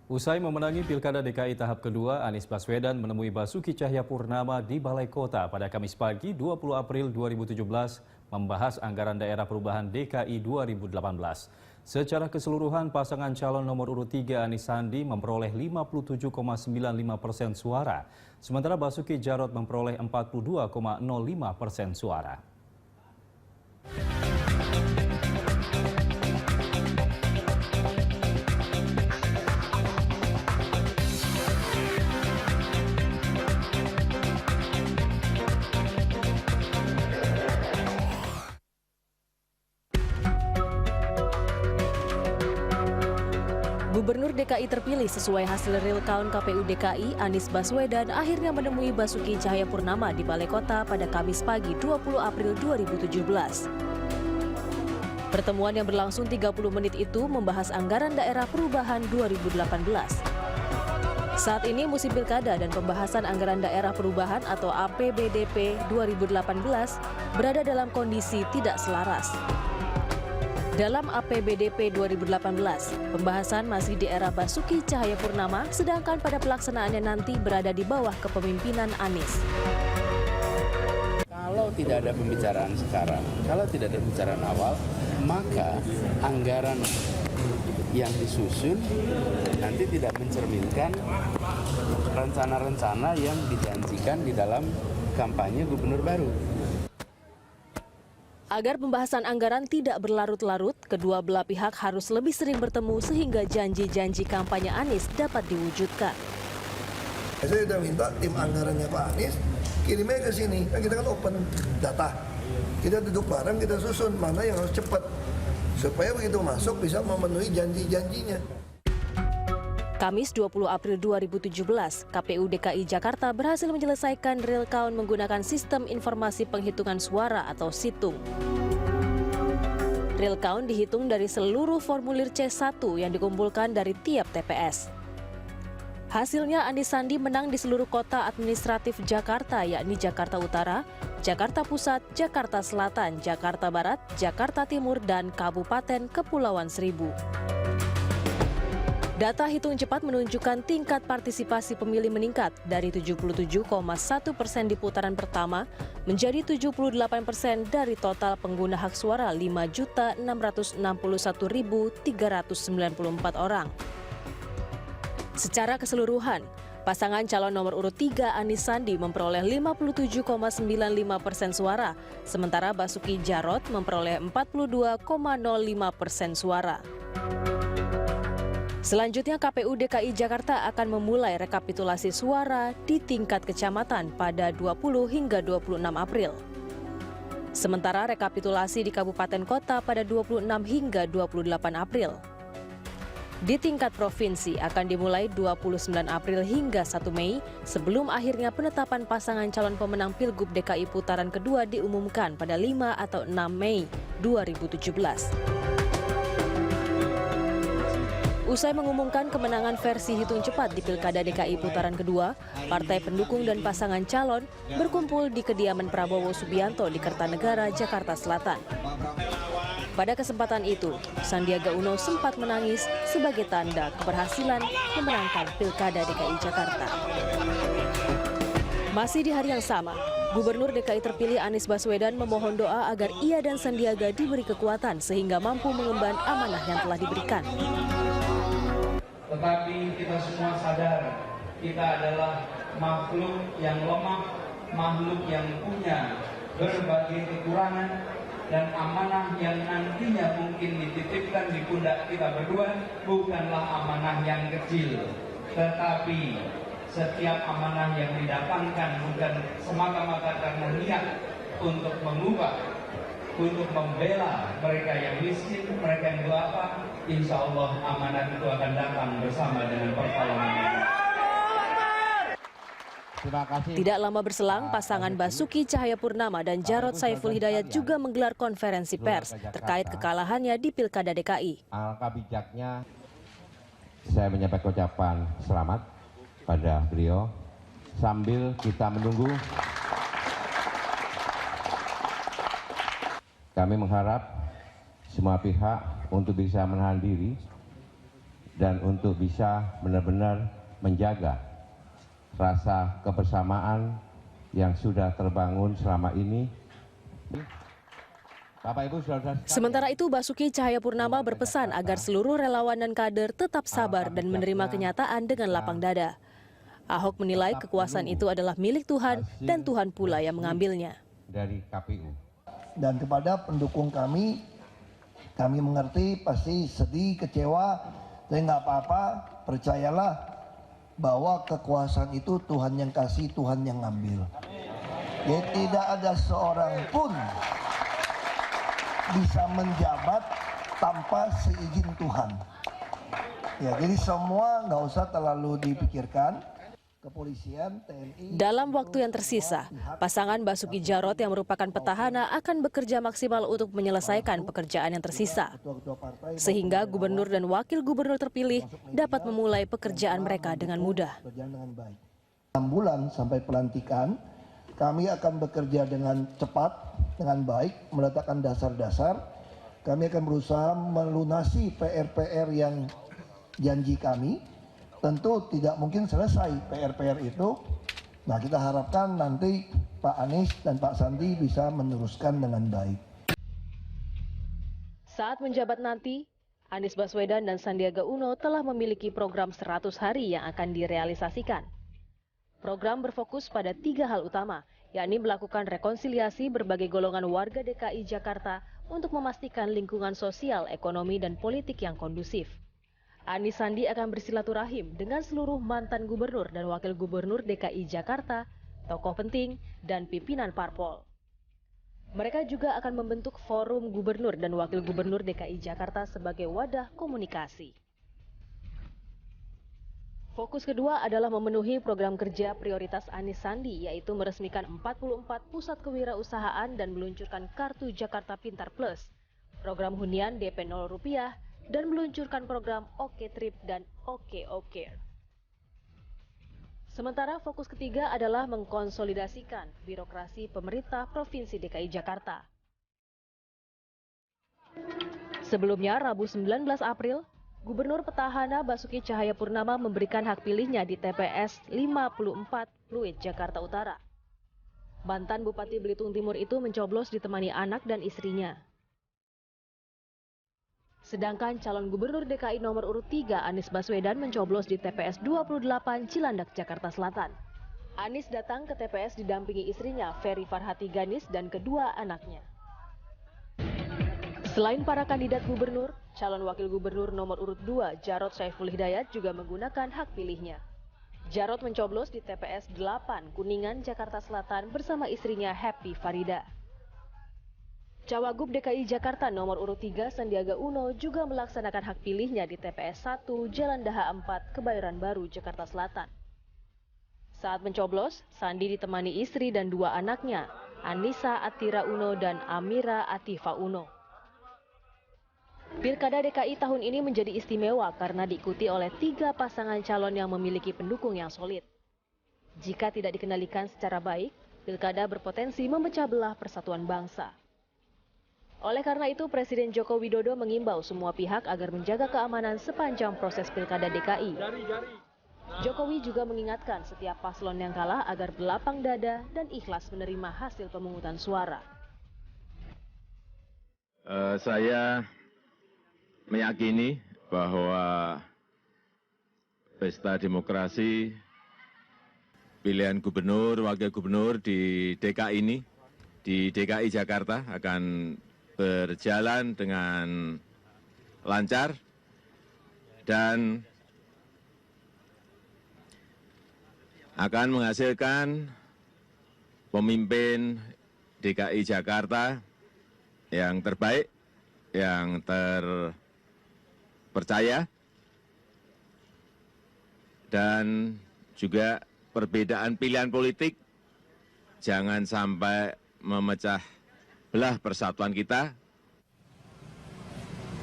Usai memenangi Pilkada DKI tahap kedua, Anies Baswedan menemui Basuki Cahayapurnama di Balai Kota pada Kamis pagi 20 April 2017 membahas anggaran daerah perubahan DKI 2018. Secara keseluruhan, pasangan calon nomor urut 3 Anies Sandi memperoleh 57,95% suara, sementara Basuki Jarot memperoleh 42,05% suara. Gubernur DKI terpilih sesuai hasil real count KPU DKI, Anies Baswedan akhirnya menemui Basuki Cahayapurnama di Balai Kota pada Kamis pagi 20 April 2017. Pertemuan yang berlangsung 30 menit itu membahas anggaran daerah perubahan 2018. Saat ini musim pilkada dan pembahasan anggaran daerah perubahan atau APBDP 2018 berada dalam kondisi tidak selaras. Dalam APBDP 2018, pembahasan masih di era Basuki Cahayapurnama, sedangkan pada pelaksanaannya nanti berada di bawah kepemimpinan Anies. Kalau tidak ada pembicaraan sekarang, kalau tidak ada pembicaraan awal, maka anggaran yang disusun nanti tidak mencerminkan rencana-rencana yang dijanjikan di dalam kampanye gubernur baru. Agar pembahasan anggaran tidak berlarut-larut, kedua belah pihak harus lebih sering bertemu sehingga janji-janji kampanye Anies dapat diwujudkan. Saya sudah minta tim anggarannya Pak Anies kirimnya ke sini. Kan kita kan open data. Kita duduk bareng, kita susun mana yang harus cepat. Supaya begitu masuk bisa memenuhi janji-janjinya. Kamis 20 April 2017, KPU DKI Jakarta berhasil menyelesaikan real count menggunakan Sistem Informasi Penghitungan Suara atau SITUNG. Real count dihitung dari seluruh formulir C1 yang dikumpulkan dari tiap TPS. Hasilnya Anies Sandi menang di seluruh kota administratif Jakarta, yakni Jakarta Utara, Jakarta Pusat, Jakarta Selatan, Jakarta Barat, Jakarta Timur, dan Kabupaten Kepulauan Seribu. Data hitung cepat menunjukkan tingkat partisipasi pemilih meningkat dari 77,1% di putaran pertama menjadi 78% dari total pengguna hak suara 5.661.394 orang. Secara keseluruhan, pasangan calon nomor urut 3 Anies Sandi memperoleh 57,95% suara, sementara Basuki Jarot memperoleh 42,05% suara. Selanjutnya, KPU DKI Jakarta akan memulai rekapitulasi suara di tingkat kecamatan pada 20 hingga 26 April. Sementara rekapitulasi di kabupaten kota pada 26 hingga 28 April. Di tingkat provinsi akan dimulai 29 April hingga 1 Mei sebelum akhirnya penetapan pasangan calon pemenang Pilgub DKI putaran kedua diumumkan pada 5 atau 6 Mei 2017. Usai mengumumkan kemenangan versi hitung cepat di Pilkada DKI putaran kedua, partai pendukung dan pasangan calon berkumpul di kediaman Prabowo Subianto di Kertanegara, Jakarta Selatan. Pada kesempatan itu, Sandiaga Uno sempat menangis sebagai tanda keberhasilan memenangkan Pilkada DKI Jakarta. Masih di hari yang sama, Gubernur DKI terpilih Anies Baswedan memohon doa agar ia dan Sandiaga diberi kekuatan sehingga mampu mengemban amanah yang telah diberikan. Tetapi kita semua sadar kita adalah makhluk yang lemah, makhluk yang punya berbagai kekurangan, dan amanah yang nantinya mungkin dititipkan di pundak kita berdua bukanlah amanah yang kecil, tetapi setiap amanah yang didatangkan bukan semata-mata karena niat untuk mengubah, untuk membela mereka yang miskin, mereka yang duafa, insya Allah amanah itu akan datang bersama dengan pertolongan. Tidak lama berselang, pasangan Basuki Cahayapurnama dan Jarot Saiful Hidayat juga menggelar konferensi pers terkait kekalahannya di Pilkada DKI. Alangkah bijaknya saya menyampaikan ucapan selamat pada beliau sambil kita menunggu. Kami mengharap semua pihak untuk bisa menahan diri dan untuk bisa benar-benar menjaga rasa kebersamaan yang sudah terbangun selama ini. Bapak Ibu Saudara sekalian. Sementara itu, Basuki Cahayapurnama berpesan agar seluruh relawan dan kader tetap sabar dan menerima kenyataan dengan lapang dada. Ahok menilai kekuasaan itu adalah milik Tuhan dan Tuhan pula yang mengambilnya. Dari KPU. Dan kepada pendukung kami mengerti pasti sedih, kecewa, tapi nggak apa-apa, percayalah bahwa kekuasaan itu Tuhan yang kasih, Tuhan yang ngambil. Ya, tidak ada seorang pun bisa menjabat tanpa seizin Tuhan. Ya, jadi semua nggak usah terlalu dipikirkan. Kepolisian, TNI. Dalam waktu yang tersisa, pasangan Basuki Jarot yang merupakan petahana akan bekerja maksimal untuk menyelesaikan pekerjaan yang tersisa. Sehingga gubernur dan wakil gubernur terpilih dapat memulai pekerjaan mereka dengan mudah. 6 bulan sampai pelantikan, kami akan bekerja dengan cepat, dengan baik, meletakkan dasar-dasar. Kami akan berusaha melunasi PR-PR yang janji kami. Tentu tidak mungkin selesai PR-PR itu. Nah, kita harapkan nanti Pak Anies dan Pak Sandi bisa meneruskan dengan baik. Saat menjabat nanti, Anies Baswedan dan Sandiaga Uno telah memiliki program 100 hari yang akan direalisasikan. Program berfokus pada 3 hal utama, yakni melakukan rekonsiliasi berbagai golongan warga DKI Jakarta untuk memastikan lingkungan sosial, ekonomi, dan politik yang kondusif. Anies Sandi akan bersilaturahim dengan seluruh mantan gubernur dan wakil gubernur DKI Jakarta, tokoh penting, dan pimpinan parpol. Mereka juga akan membentuk forum gubernur dan wakil gubernur DKI Jakarta sebagai wadah komunikasi. Fokus kedua adalah memenuhi program kerja prioritas Anies Sandi, yaitu meresmikan 44 pusat kewirausahaan dan meluncurkan Kartu Jakarta Pintar Plus, program hunian DP 0 rupiah, dan meluncurkan program Oke Trip dan Oke Oke. Sementara fokus ketiga adalah mengkonsolidasikan birokrasi pemerintah Provinsi DKI Jakarta. Sebelumnya, Rabu 19 April, Gubernur petahana Basuki Cahayapurnama memberikan hak pilihnya di TPS 54 Pluit, Jakarta Utara. Mantan Bupati Belitung Timur itu mencoblos ditemani anak dan istrinya. Sedangkan calon gubernur DKI nomor urut 3 Anies Baswedan mencoblos di TPS 28 Cilandak, Jakarta Selatan. Anies datang ke TPS didampingi istrinya Ferry Farhati Ganis dan kedua anaknya. Selain para kandidat gubernur, calon wakil gubernur nomor urut 2 Jarod Saiful Hidayat juga menggunakan hak pilihnya. Jarod mencoblos di TPS 8 Kuningan, Jakarta Selatan bersama istrinya Happy Farida. Cawagup DKI Jakarta nomor urut 3 Sandiaga Uno juga melaksanakan hak pilihnya di TPS 1 Jalan Daha 4 Kebayoran Baru, Jakarta Selatan. Saat mencoblos, Sandi ditemani istri dan 2 anaknya, Anissa Atira Uno dan Amira Atifa Uno. Pilkada DKI tahun ini menjadi istimewa karena diikuti oleh 3 pasangan calon yang memiliki pendukung yang solid. Jika tidak dikendalikan secara baik, pilkada berpotensi memecah belah persatuan bangsa. Oleh karena itu, Presiden Joko Widodo mengimbau semua pihak agar menjaga keamanan sepanjang proses pilkada DKI. Jokowi juga mengingatkan setiap paslon yang kalah agar berlapang dada dan ikhlas menerima hasil pemungutan suara. Saya meyakini bahwa pesta demokrasi pilihan gubernur, wakil gubernur di DKI ini, di DKI Jakarta akan berjalan dengan lancar dan akan menghasilkan pemimpin DKI Jakarta yang terbaik, yang terpercaya, dan juga perbedaan pilihan politik jangan sampai memecah belah persatuan kita.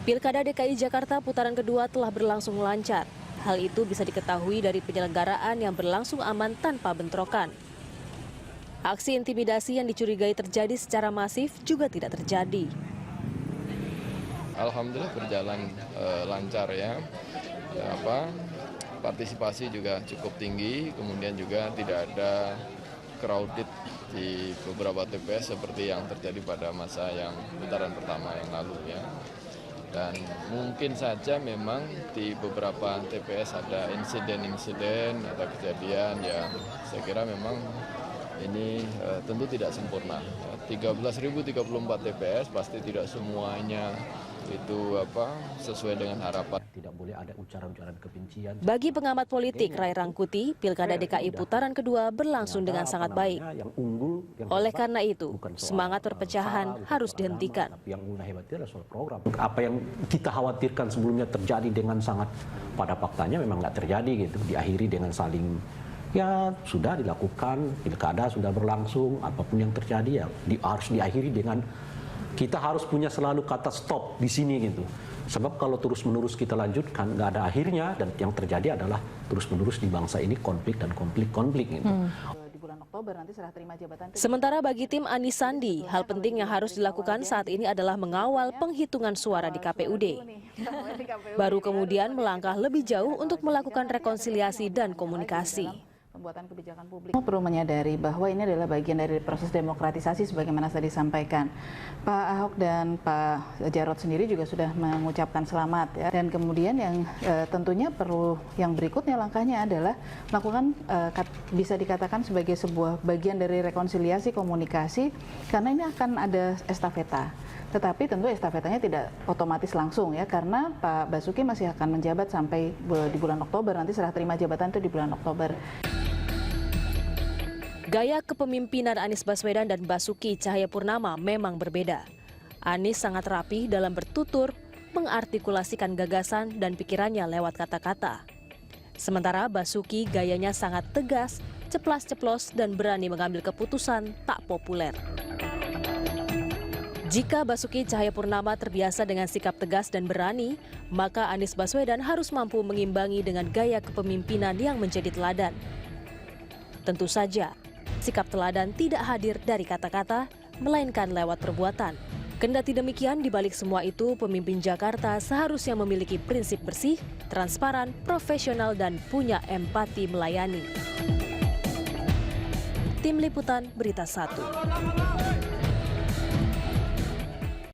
Pilkada DKI Jakarta putaran kedua telah berlangsung lancar. Hal itu bisa diketahui dari penyelenggaraan yang berlangsung aman tanpa bentrokan. Aksi intimidasi yang dicurigai terjadi secara masif juga tidak terjadi. Alhamdulillah berjalan lancar ya. partisipasi juga cukup tinggi, kemudian juga tidak ada crowded di beberapa TPS seperti yang terjadi pada masa yang putaran pertama yang lalu ya. Dan mungkin saja memang di beberapa TPS ada insiden-insiden, ada kejadian yang saya kira memang ini tentu tidak sempurna. 13.034 TPS pasti tidak semuanya itu sesuai dengan harapan. Tidak boleh ada ujaran-ujaran kebencian. Bagi pengamat politik Ray Rangkuti, Pilkada DKI putaran kedua berlangsung dengan sangat baik. Oleh karena itu, semangat perpecahan harus dihentikan. Yang hebat itu adalah soal program. Apa yang kita khawatirkan sebelumnya terjadi dengan sangat pada faktanya memang nggak terjadi gitu. Diakhiri dengan saling ya sudah dilakukan, pilkada sudah berlangsung, apapun yang terjadi ya harus diakhiri dengan kita harus punya selalu kata stop di sini gitu. Sebab kalau terus-menerus kita lanjutkan nggak ada akhirnya dan yang terjadi adalah terus-menerus di bangsa ini konflik dan konflik gitu. Di bulan Oktober nanti serah terima jabatan. Sementara bagi tim Anies Sandi, hal penting yang harus dilakukan saat ini adalah mengawal penghitungan suara di KPUD. Baru kemudian melangkah lebih jauh untuk melakukan rekonsiliasi dan komunikasi. Pembuatan kebijakan publik perlu menyadari bahwa ini adalah bagian dari proses demokratisasi sebagaimana tadi disampaikan. Pak Ahok dan Pak Jarod sendiri juga sudah mengucapkan selamat ya. Dan kemudian yang tentunya perlu yang berikutnya langkahnya adalah melakukan bisa dikatakan sebagai sebuah bagian dari rekonsiliasi komunikasi karena ini akan ada estafeta. Tetapi tentu estafetanya tidak otomatis langsung ya karena Pak Basuki masih akan menjabat sampai di bulan Oktober, nanti serah terima jabatan itu di bulan Oktober. Gaya kepemimpinan Anies Baswedan dan Basuki Cahayapurnama memang berbeda. Anies sangat rapi dalam bertutur, mengartikulasikan gagasan dan pikirannya lewat kata-kata. Sementara Basuki gayanya sangat tegas, ceplas-ceplos dan berani mengambil keputusan tak populer. Jika Basuki Cahayapurnama terbiasa dengan sikap tegas dan berani, maka Anies Baswedan harus mampu mengimbangi dengan gaya kepemimpinan yang menjadi teladan. Tentu saja, sikap teladan tidak hadir dari kata-kata, melainkan lewat perbuatan. Kendati demikian, di balik semua itu, pemimpin Jakarta seharusnya memiliki prinsip bersih, transparan, profesional, dan punya empati melayani. Tim Liputan Berita 1.